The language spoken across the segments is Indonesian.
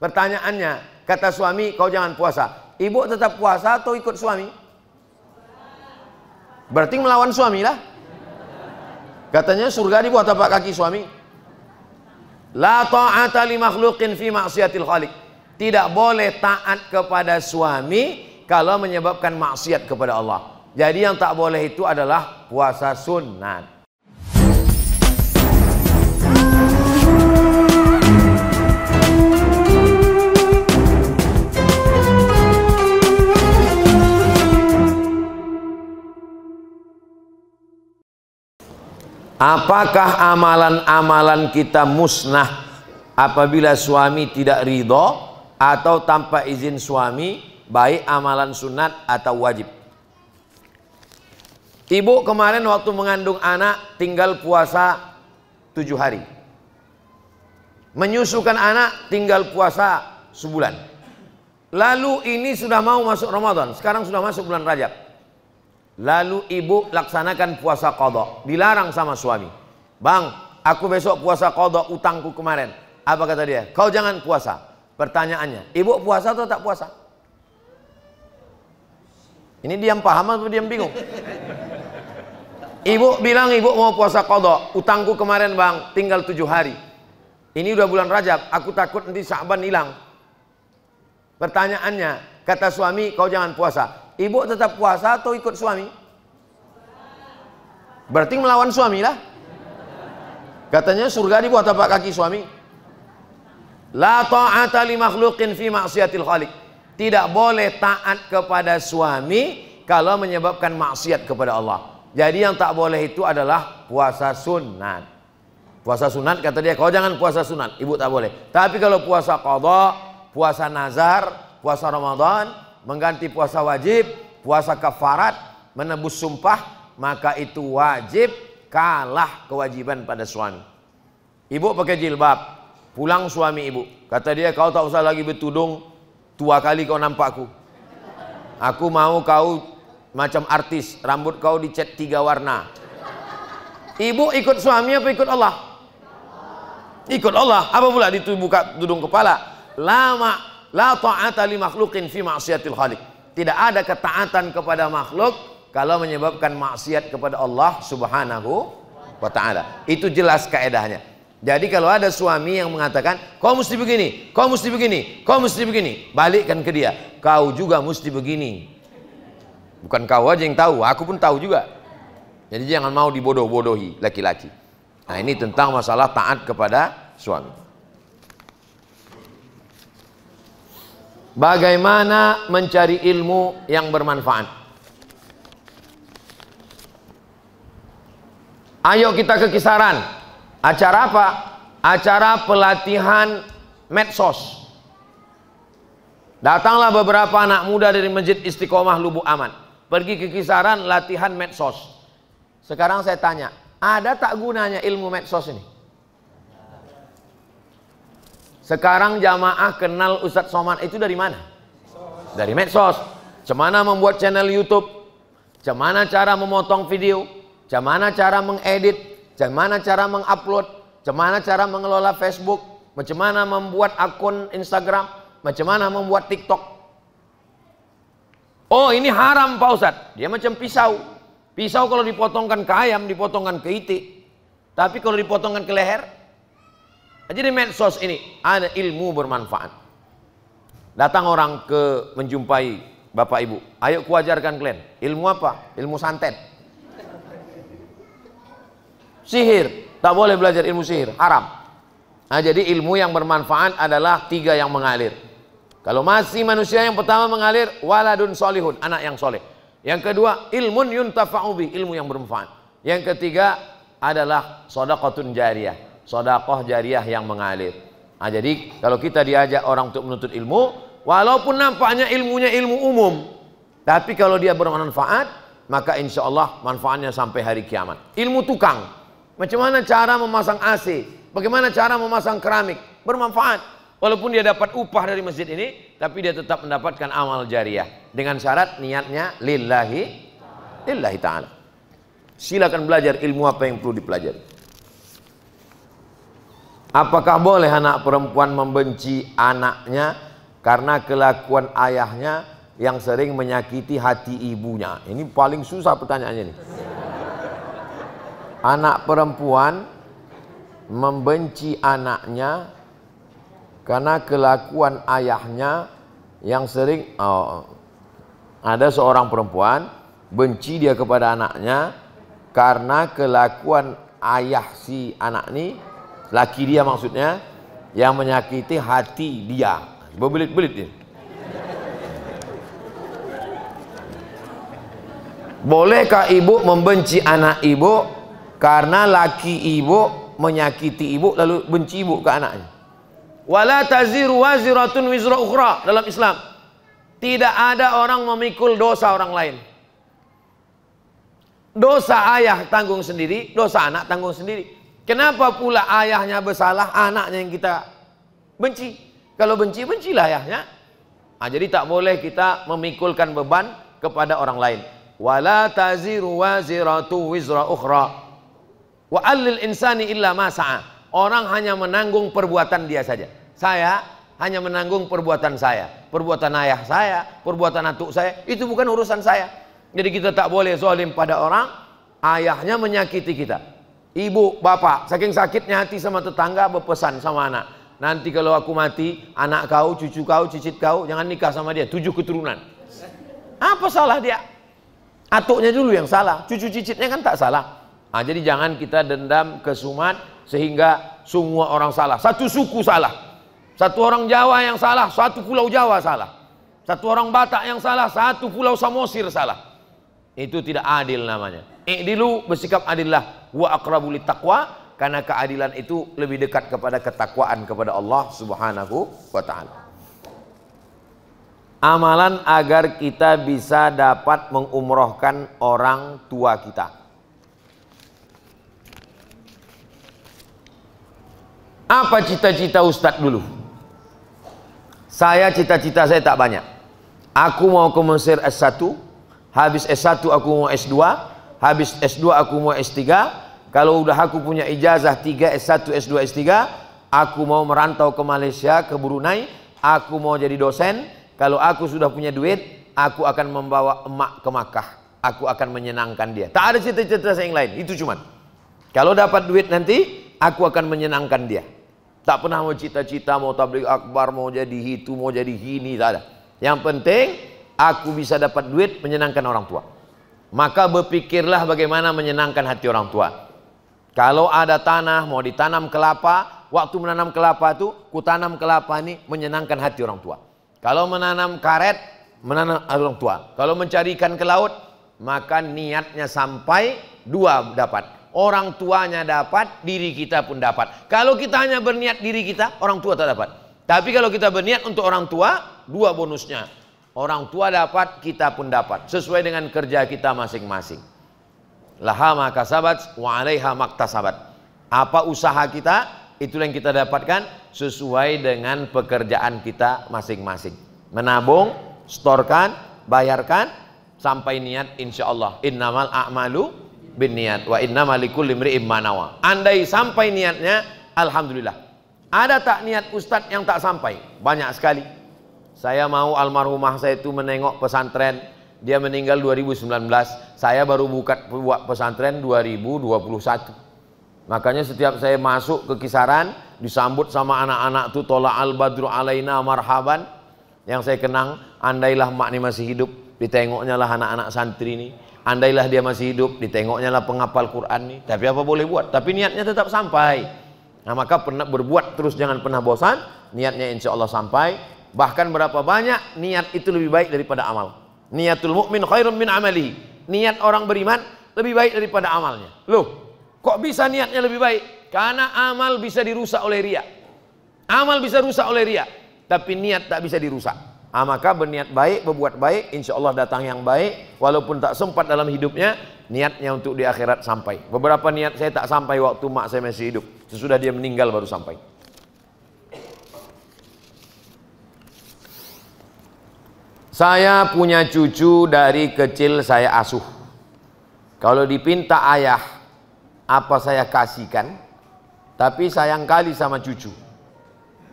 Pertanyaannya, kata suami, kau jangan puasa. Ibu tetap puasa atau ikut suami? Berarti melawan suami lah. Katanya surga di bawah tapak kaki suami. La ta'ata li makhluqin fi ma'siyatil khaliq. Tidak boleh taat kepada suami kalau menyebabkan maksiat kepada Allah. Jadi yang tak boleh itu adalah puasa sunat. Apakah amalan-amalan kita musnah apabila suami tidak ridho atau tanpa izin suami, baik amalan sunat atau wajib? Ibu kemarin waktu mengandung anak tinggal puasa 7 hari. Menyusukan anak tinggal puasa sebulan. Lalu ini sudah mau masuk Ramadan, sekarang sudah masuk bulan Rajab. Lalu ibu laksanakan puasa qadha, dilarang sama suami. Bang, aku besok puasa qadha utangku kemarin. Apa kata dia? Kau jangan puasa. Pertanyaannya, ibu puasa atau tak puasa? Ini diam paham atau diam bingung? Ibu bilang ibu mau puasa qadha, utangku kemarin bang, tinggal 7 hari. Ini udah bulan Rajab, aku takut nanti Sya'ban hilang. Pertanyaannya, kata suami, kau jangan puasa. Ibu tetap puasa atau ikut suami? Berarti melawan suami lah. Katanya surga di bawah tapak kaki suami. La ta'ata li makhluqin fi ma'siyatil khaliq. Tidak boleh taat kepada suami kalau menyebabkan maksiat kepada Allah. Jadi yang tak boleh itu adalah puasa sunat. Puasa sunat kata dia, kau jangan puasa sunat, ibu tak boleh. Tapi kalau puasa qadha, puasa nazar, puasa Ramadan, mengganti puasa wajib, puasa kafarat, menebus sumpah, maka itu wajib, kalah kewajiban pada suami. Ibu pakai jilbab, pulang suami ibu, kata dia, kau tak usah lagi bertudung, tua kali kau nampakku. Aku mau kau macam artis, rambut kau dicat 3 warna. Ibu ikut suami apa ikut Allah? Ikut Allah. Apa pula buka tudung kepala? La ta'ata li makhluqin fi ma'siyatil khaliq. Tidak ada ketaatan kepada makhluk kalau menyebabkan maksiat kepada Allah Subhanahu wa ta'ala. Itu jelas kaedahnya. Jadi kalau ada suami yang mengatakan, kau mesti begini, kau mesti begini, kau mesti begini, balikkan ke dia, kau juga mesti begini. Bukan kau aja yang tahu, aku pun tahu juga. Jadi jangan mau dibodoh-bodohi laki-laki. Nah, ini tentang masalah taat kepada suami. Bagaimana mencari ilmu yang bermanfaat? Ayo kita ke kisaran. Acara apa? Acara pelatihan medsos. Datanglah beberapa anak muda dari Masjid Istiqomah Lubuk Aman, pergi ke kisaran latihan medsos. Sekarang saya tanya, ada tak gunanya ilmu medsos ini? Sekarang jamaah kenal Ustadz Somad itu dari mana? Dari medsos. Bagaimana membuat channel YouTube, bagaimana cara memotong video, bagaimana cara mengedit, bagaimana cara mengupload, bagaimana cara mengelola Facebook, bagaimana membuat akun Instagram, bagaimana membuat TikTok. Oh, ini haram Pak Ustadz. Dia macam pisau. Pisau kalau dipotongkan ke ayam, dipotongkan ke itik. Tapi kalau dipotongkan ke leher. Jadi medsos ini ada ilmu bermanfaat. Datang orang ke menjumpai bapak ibu. Ayo kuajarkan kalian. Ilmu apa? Ilmu santet. Sihir. Tak boleh belajar ilmu sihir. Haram. Nah, jadi ilmu yang bermanfaat adalah 3 yang mengalir. Kalau masih manusia, yang pertama mengalir, waladun solihun, anak yang soleh. Yang kedua, ilmun yuntafa'u bih, ilmu yang bermanfaat. Yang ketiga adalah shadaqatun jariyah, sedekah jariah yang mengalir. Nah, jadi kalau kita diajak orang untuk menuntut ilmu, walaupun nampaknya ilmunya ilmu umum, tapi kalau dia bermanfaat, maka insya Allah manfaatnya sampai hari kiamat. Ilmu tukang, macam mana cara memasang AC, bagaimana cara memasang keramik, bermanfaat. Walaupun dia dapat upah dari masjid ini, tapi dia tetap mendapatkan amal jariah dengan syarat niatnya lillahi ta'ala. Silakan belajar ilmu apa yang perlu dipelajari. Apakah boleh anak perempuan membenci anaknya karena kelakuan ayahnya yang sering menyakiti hati ibunya? Ini paling susah pertanyaannya nih. Anak perempuan membenci anaknya karena kelakuan ayahnya yang sering, ada seorang perempuan benci dia kepada anaknya karena kelakuan ayah si anak ini, laki dia maksudnya, yang menyakiti hati dia. Berbelit-belit dia. Bolehkah ibu membenci anak ibu karena laki ibu menyakiti ibu lalu benci ibu ke anaknya? Wala taziru waziratun wizra ukhra. Dalam Islam tidak ada orang memikul dosa orang lain. Dosa ayah tanggung sendiri, dosa anak tanggung sendiri. Kenapa pula ayahnya bersalah, anaknya yang kita benci? Kalau benci, bencilah ayahnya. Jadi tak boleh kita memikulkan beban kepada orang lain. Wala taziru waziratu wizra ukhra. Wa allil insani illa ma sa'a. Orang hanya menanggung perbuatan dia saja. Saya hanya menanggung perbuatan saya. Perbuatan ayah saya, perbuatan atuk saya, itu bukan urusan saya. Jadi kita tak boleh zalim pada orang. Ayahnya menyakiti kita, ibu, bapak, saking sakitnya hati sama tetangga, berpesan sama anak, nanti kalau aku mati, anak kau, cucu kau, cicit kau, jangan nikah sama dia, 7 keturunan. Apa salah dia? Atuknya dulu yang salah, cucu cicitnya kan tak salah. Jadi jangan kita dendam kesumat sehingga semua orang salah. Satu suku salah, satu orang Jawa yang salah, satu pulau Jawa salah, satu orang Batak yang salah, satu pulau Samosir salah. Itu tidak adil namanya. I'dilu, bersikap adillah, wa aqrabu littaqwa, karena keadilan itu lebih dekat kepada ketakwaan kepada Allah Subhanahu wa taala. Amalan agar kita bisa dapat mengumrohkan orang tua kita. Apa cita-cita Ustadz dulu? Cita-cita saya tak banyak. Aku mau ke Mesir S1, habis S1 aku mau S2, habis S2 aku mau S3. Kalau udah aku punya ijazah 3, S1, S2, S3, aku mau merantau ke Malaysia, ke Brunei, aku mau jadi dosen. Kalau aku sudah punya duit, aku akan membawa emak ke Makkah, aku akan menyenangkan dia. Tak ada cita-cita saya yang lain, itu cuman. Kalau dapat duit nanti, aku akan menyenangkan dia. Tak pernah mau cita-cita, mau tabligh akbar, mau jadi itu, mau jadi gini, tak ada. Yang penting, aku bisa dapat duit menyenangkan orang tua. Maka berpikirlah bagaimana menyenangkan hati orang tua. Kalau ada tanah mau ditanam kelapa, waktu menanam kelapa itu, ku tanam kelapa ini menyenangkan hati orang tua. Kalau menanam karet, menanam orang tua. Kalau mencari ikan ke laut, maka niatnya sampai 2 dapat. Orang tuanya dapat, diri kita pun dapat. Kalau kita hanya berniat diri kita, orang tua tak dapat. Tapi kalau kita berniat untuk orang tua, 2 bonusnya. Orang tua dapat, kita pun dapat. Sesuai dengan kerja kita masing-masing. Laha ma kasabat wa 'alaiha maktasabat. Apa usaha kita, itulah yang kita dapatkan sesuai dengan pekerjaan kita masing-masing. Menabung, setorkan, bayarkan sampai niat, insyaallah. Innamal a'malu binniat wa innamal likulli imri'in ma nawa. Andai sampai niatnya, alhamdulillah. Ada tak niat ustadz yang tak sampai? Banyak sekali. Saya mau almarhumah saya itu menengok pesantren. Dia meninggal 2019. Saya baru buat pesantren 2021. Makanya setiap saya masuk ke Kisaran, disambut sama anak-anak itu, tola al badru alaina marhaban. Yang saya kenang, andailah mak ini masih hidup, ditengoknya lah anak-anak santri ini. Andailah dia masih hidup, ditengoknya lah penghafal Quran nih. Tapi apa boleh buat? Tapi niatnya tetap sampai. Nah, maka pernah berbuat terus, jangan pernah bosan. Niatnya insya Allah sampai. Bahkan berapa banyak, niat itu lebih baik daripada amal. Niatul mu'min khairun min amalihi. Niat orang beriman lebih baik daripada amalnya. Loh, kok bisa niatnya lebih baik? Karena amal bisa dirusak oleh riya. Amal bisa rusak oleh riya, tapi niat tak bisa dirusak. Maka berniat baik, berbuat baik, insya Allah datang yang baik. Walaupun tak sempat dalam hidupnya, niatnya untuk di akhirat sampai. Beberapa niat saya tak sampai waktu mak saya masih hidup. Sesudah dia meninggal baru sampai. Saya punya cucu dari kecil saya asuh. Kalau dipinta ayah, apa saya kasihkan? tapi sayang kali sama cucu.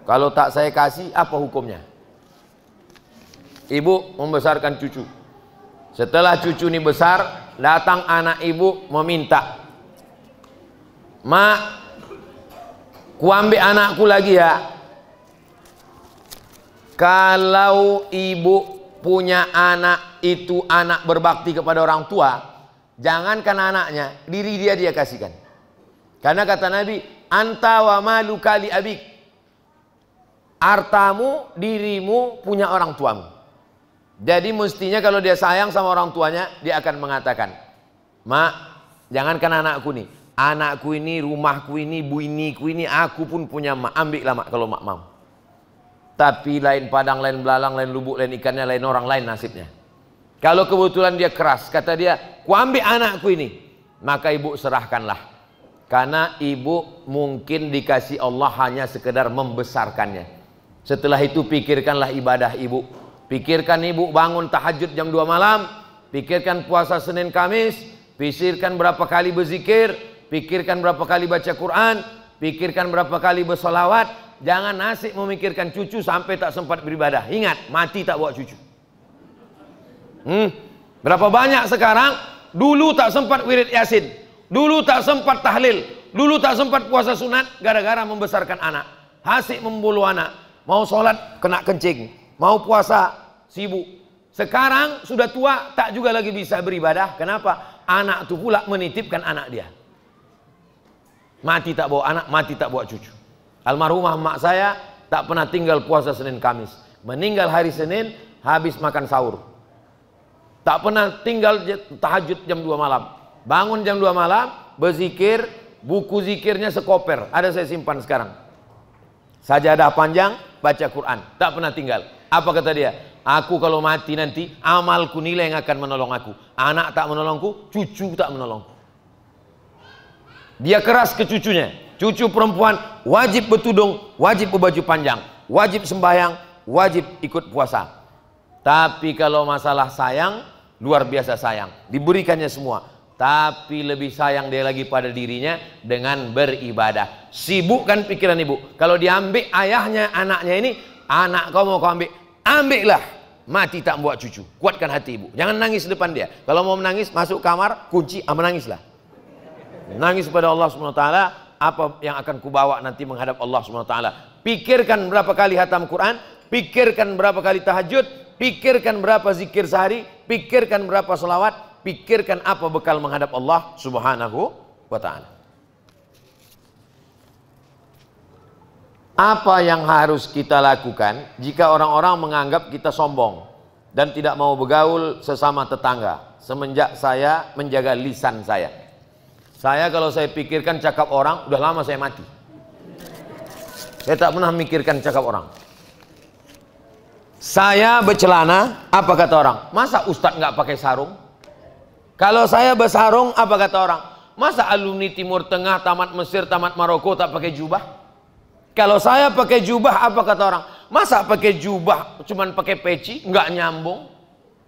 Kalau tak saya kasih, apa hukumnya? Ibu membesarkan cucu. Setelah cucu ini besar, datang anak ibu meminta, "Mak, ku ambil anakku lagi ya." Kalau ibu punya anak itu anak berbakti kepada orang tua, jangankan anaknya, diri dia kasihkan. Karena kata Nabi, "Anta wa maluka li abik." Hartamu, dirimu punya orang tuamu. Jadi mestinya kalau dia sayang sama orang tuanya, dia akan mengatakan, "Mak, jangankan anakku nih, anakku ini, rumahku ini, buiniku ini, aku pun punya mak, ambillah mak kalau mak mau." Tapi lain padang, lain belalang, lain lubuk, lain ikannya, lain orang, lain nasibnya. Kalau kebetulan dia keras, kata dia, "Ku ambil anakku ini," maka ibu serahkanlah. Karena ibu mungkin dikasih Allah hanya sekedar membesarkannya. Setelah itu pikirkanlah ibadah ibu. Pikirkan ibu bangun tahajud jam 2 malam. Pikirkan puasa Senin Kamis. Pikirkan berapa kali berzikir. Pikirkan berapa kali baca Quran. Pikirkan berapa kali bersolawat. Jangan asik memikirkan cucu sampai tak sempat beribadah. Ingat, mati tak bawa cucu. Berapa banyak sekarang, dulu tak sempat wirid yasin, dulu tak sempat tahlil, dulu tak sempat puasa sunat, gara-gara membesarkan anak. Asik membulu anak. Mau sholat, kena kencing. Mau puasa, sibuk. Sekarang sudah tua, tak juga lagi bisa beribadah. Kenapa? Anak itu pula menitipkan anak dia. Mati tak bawa anak, mati tak bawa cucu. Almarhumah emak saya tak pernah tinggal puasa Senin Kamis. Meninggal hari Senin, habis makan sahur. Tak pernah tinggal tahajud jam 2 malam. Bangun jam 2 malam, berzikir, buku zikirnya sekoper. Ada saya simpan sekarang. Sajadah panjang, baca Quran. Tak pernah tinggal. Apa kata dia? "Aku kalau mati nanti, amalku nilai yang akan menolong aku. Anak tak menolongku, cucu tak menolongku." Dia keras ke cucunya. Cucu perempuan wajib bertudung, wajib berbaju panjang, wajib sembahyang, wajib ikut puasa. Tapi kalau masalah sayang, luar biasa sayang. Diberikannya semua. Tapi lebih sayang dia lagi pada dirinya dengan beribadah. Sibukkan pikiran ibu. Kalau diambil ayahnya, anaknya ini, "Anak kau mau kau ambil, ambillah." Mati tak buat cucu. Kuatkan hati ibu. Jangan nangis depan dia. Kalau mau menangis, masuk kamar, kunci, menangislah. Nangis pada Allah SWT. Apa yang akan kubawa nanti menghadap Allah SWT. Pikirkan berapa kali hatam Quran, pikirkan berapa kali tahajud, pikirkan berapa zikir sehari, pikirkan berapa selawat, pikirkan apa bekal menghadap Allah Subhanahu wa ta'ala. Apa yang harus kita lakukan jika orang-orang menganggap kita sombong dan tidak mau bergaul sesama tetangga? Semenjak saya menjaga lisan saya. Saya kalau saya pikirkan cakap orang, udah lama saya mati. Saya tak pernah mikirkan cakap orang. Saya bercelana, apa kata orang? Masa Ustadz nggak pakai sarung? Kalau saya bersarung, apa kata orang? Masa alumni Timur Tengah, tamat Mesir, tamat Maroko tak pakai jubah? Kalau saya pakai jubah, apa kata orang? Masa pakai jubah cuman pakai peci, nggak nyambung?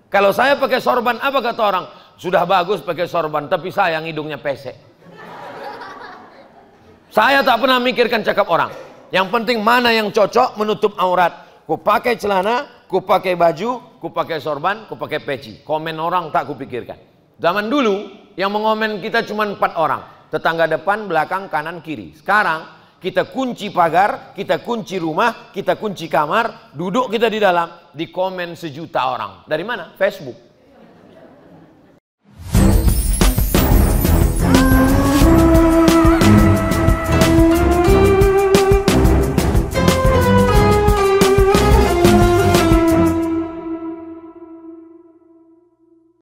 Kalau saya pakai sorban, apa kata orang? Sudah bagus pakai sorban, tapi sayang hidungnya pesek. Saya tak pernah mikirkan cakap orang. Yang penting mana yang cocok menutup aurat. Ku pakai celana, ku pakai baju, ku pakai sorban, ku pakai peci. Komen orang tak ku pikirkan. Zaman dulu yang mengomen kita cuma 4 orang. Tetangga depan, belakang, kanan, kiri. Sekarang kita kunci pagar, kita kunci rumah, kita kunci kamar, duduk kita di dalam, di komen 1 juta orang. Dari mana? Facebook.